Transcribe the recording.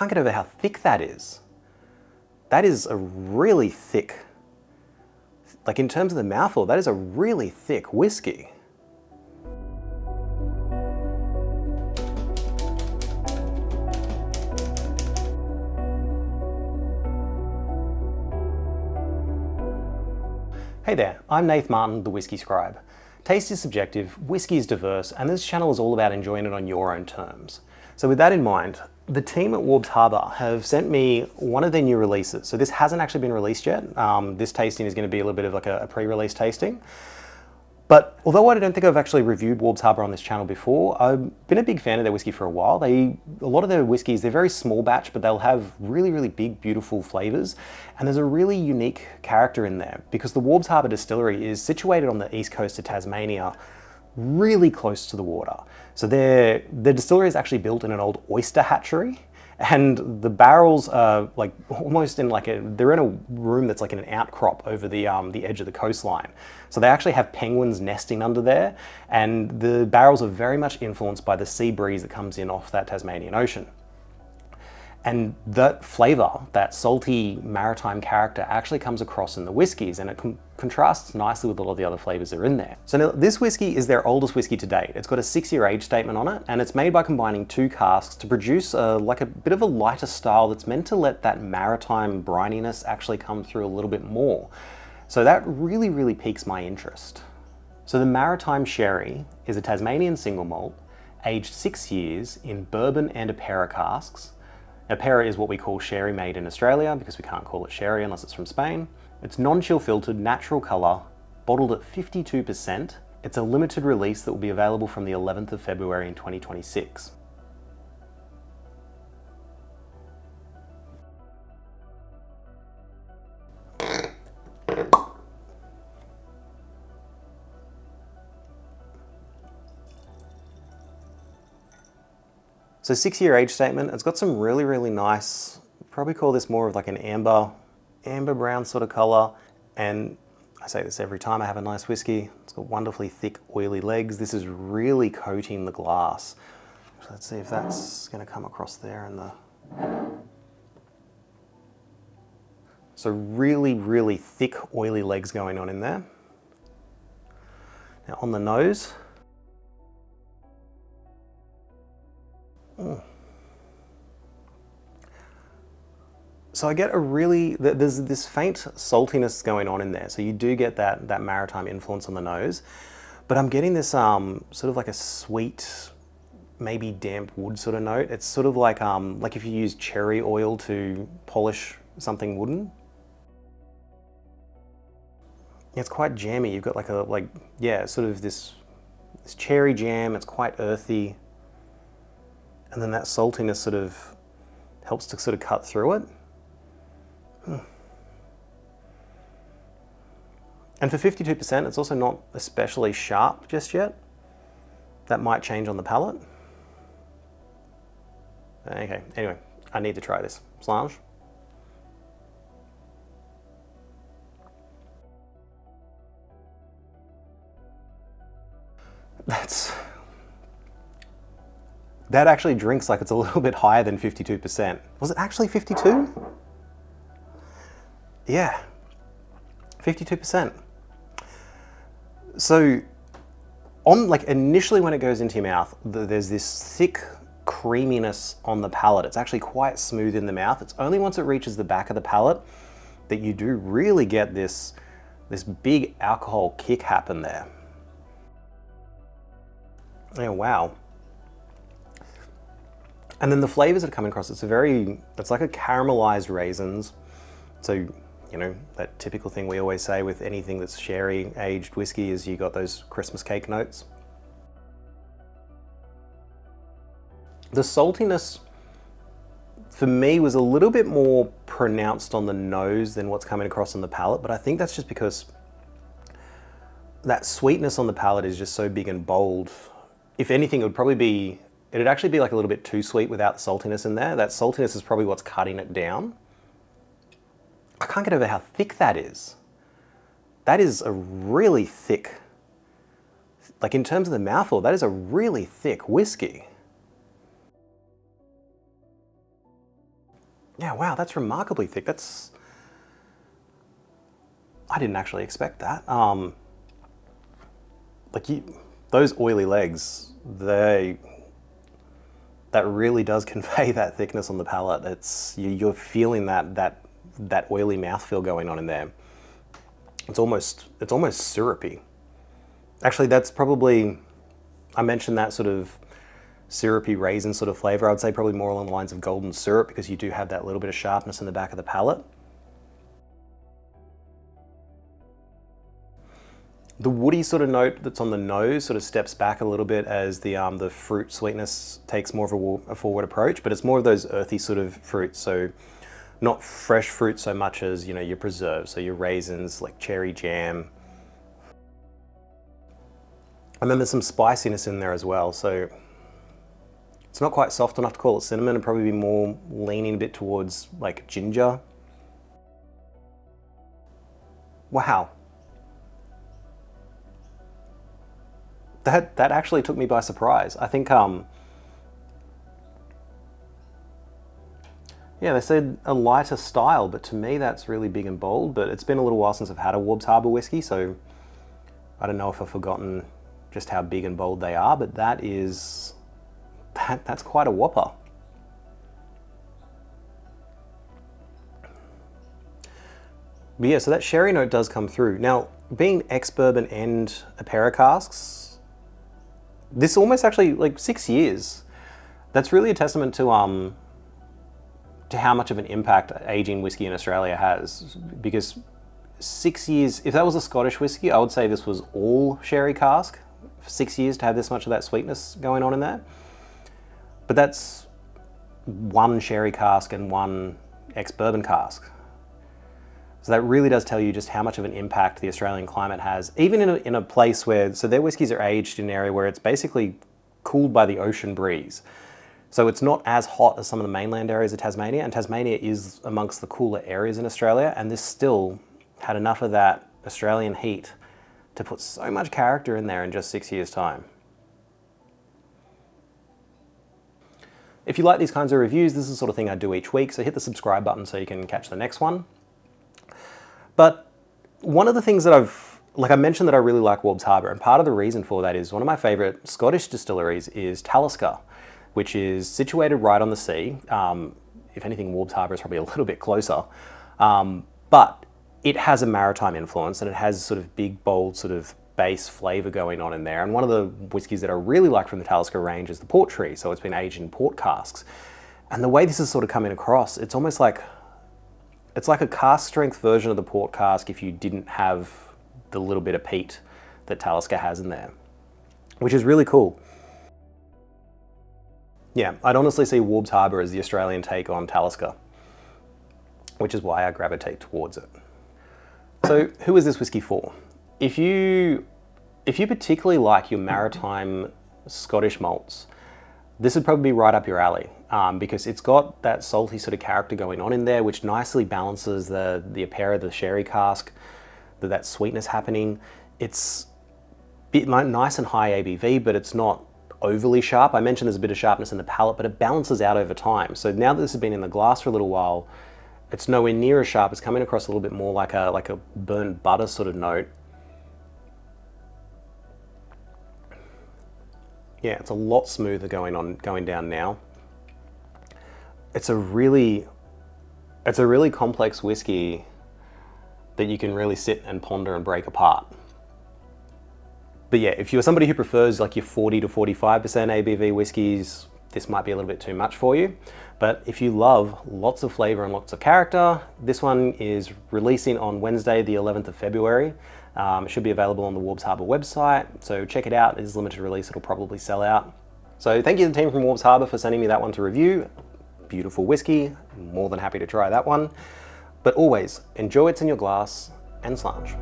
can't get over how thick that is. That is a really thick, like in terms of the mouthfeel, that is a really thick whiskey. Hey there, I'm Nath Martyn, the Whisky Scribe. Taste is subjective, whiskey is diverse, and this channel is all about enjoying it on your own terms. So with that in mind, the team at Waubs Harbour have sent me one of their new releases. So this hasn't actually been released yet. This tasting is going to be a little bit of like a pre-release tasting. But although I don't think I've actually reviewed Waubs Harbour on this channel before, I've been a big fan of their whiskey for a while. A lot of their whiskies, they're very small batch, but they'll have really, really big, beautiful flavours. And there's a really unique character in there because the Waubs Harbour Distillery is situated on the east coast of Tasmania, really close to the water. So their distillery is actually built in an old oyster hatchery. And the barrels are like almost in like they're in a room that's like in an outcrop over the edge of the coastline. So they actually have penguins nesting under there, and the barrels are very much influenced by the sea breeze that comes in off that Tasmanian Ocean. And that flavour, that salty maritime character actually comes across in the whiskies, and it contrasts nicely with a lot of the other flavours that are in there. So now this whiskey is their oldest whiskey to date. It's got a 6-year age statement on it, and it's made by combining 2 casks to produce like a bit of a lighter style that's meant to let that maritime brininess actually come through a little bit more. So that really, really piques my interest. So the Maritime Sherry is a Tasmanian single malt, aged 6 years in bourbon and Apera casks. Apera is what we call sherry made in Australia because we can't call it sherry unless it's from Spain. It's non-chill filtered, natural colour, bottled at 52%. It's a limited release that will be available from the 11th of February in 2026. So 6-year age statement, it's got some really, really nice, probably call this more of like an amber brown sort of color. And I say this every time I have a nice whiskey, it's got wonderfully thick, oily legs. This is really coating the glass. So let's see if that's gonna come across there in the... So really, really thick, oily legs going on in there. Now on the nose, so I get a really, there's this faint saltiness going on in there. So you do get that maritime influence on the nose, but I'm getting this sort of like a sweet, maybe damp wood sort of note. It's sort of like if you use cherry oil to polish something wooden. It's quite jammy. You've got sort of this cherry jam. It's quite earthy. And then that saltiness sort of helps to sort of cut through it. And for 52%, it's also not especially sharp just yet. That might change on the palate. Okay, anyway, I need to try this. Slange. That actually drinks like it's a little bit higher than 52%. Was it actually 52? Yeah, 52%. So initially when it goes into your mouth, there's this thick creaminess on the palate. It's actually quite smooth in the mouth. It's only once it reaches the back of the palate that you do really get this big alcohol kick happen there. Oh, wow. And then the flavors that are coming across, it's like a caramelized raisins. So, you know, that typical thing we always say with anything that's sherry aged whiskey is you got those Christmas cake notes. The saltiness for me was a little bit more pronounced on the nose than what's coming across on the palate, but I think that's just because that sweetness on the palate is just so big and bold. If anything, it'd actually be like a little bit too sweet without the saltiness in there. That saltiness is probably what's cutting it down. I can't get over how thick that is. That is a really thick, like in terms of the mouthfeel, that is a really thick whiskey. Yeah, wow, that's remarkably thick. I didn't actually expect that. Those oily legs, that really does convey that thickness on the palate. You're feeling that oily mouthfeel going on in there. It's almost syrupy. Actually, that's probably, I mentioned that sort of syrupy raisin sort of flavor. I would say probably more along the lines of golden syrup, because you do have that little bit of sharpness in the back of the palate. The woody sort of note that's on the nose sort of steps back a little bit as the fruit sweetness takes more of a forward approach, but it's more of those earthy sort of fruits. So not fresh fruit so much as, you know, your preserves, so your raisins, like cherry jam. And then there's some spiciness in there as well. So it's not quite soft enough to call it cinnamon. It'd probably be more leaning a bit towards like ginger. Wow. That actually took me by surprise. I think, yeah, they said a lighter style, but to me that's really big and bold. But it's been a little while since I've had a Waubs Harbour whiskey, so I don't know if I've forgotten just how big and bold they are, but that's quite a whopper. But yeah, so that sherry note does come through. Now, being ex-bourbon and a pair of casks, this almost actually, like 6 years, that's really a testament to how much of an impact aging whiskey in Australia has. Because 6 years, if that was a Scottish whiskey, I would say this was all sherry cask. 6 years to have this much of that sweetness going on in there. But that's one sherry cask and one ex-bourbon cask. So that really does tell you just how much of an impact the Australian climate has, even in a place where, so their whiskies are aged in an area where it's basically cooled by the ocean breeze. So it's not as hot as some of the mainland areas of Tasmania, and Tasmania is amongst the cooler areas in Australia, and this still had enough of that Australian heat to put so much character in there in just 6 years' time. If you like these kinds of reviews, this is the sort of thing I do each week, so hit the subscribe button so you can catch the next one. But one of the things that I mentioned that I really like Waubs Harbour, and part of the reason for that is one of my favourite Scottish distilleries is Talisker, which is situated right on the sea. If anything, Waubs Harbour is probably a little bit closer. But it has a maritime influence, and it has sort of big, bold sort of base flavour going on in there. And one of the whiskies that I really like from the Talisker range is the port tree. So it's been aged in port casks. And the way this is sort of coming across, it's almost like, it's like a cask strength version of the port cask if you didn't have the little bit of peat that Talisker has in there, which is really cool. Yeah, I'd honestly see Waubs Harbour as the Australian take on Talisker, which is why I gravitate towards it. So who is this whiskey for? If you particularly like your maritime Scottish malts, this would probably be right up your alley, because it's got that salty sort of character going on in there, which nicely balances the apera, the sherry cask, that sweetness happening. It's a bit nice and high ABV, but it's not overly sharp. I mentioned there's a bit of sharpness in the palate, but it balances out over time. So now that this has been in the glass for a little while, it's nowhere near as sharp. It's coming across a little bit more like a burnt butter sort of note. Yeah, it's a lot smoother going down now. It's a really complex whiskey that you can really sit and ponder and break apart. But yeah, if you're somebody who prefers like your 40 to 45% ABV whiskies, this might be a little bit too much for you. But if you love lots of flavor and lots of character, this one is releasing on Wednesday, the 11th of February. It should be available on the Waubs Harbour website, so check it out. It is a limited release, it'll probably sell out. So thank you to the team from Waubs Harbour for sending me that one to review. Beautiful whiskey, more than happy to try that one. But always, enjoy what's in your glass and slange.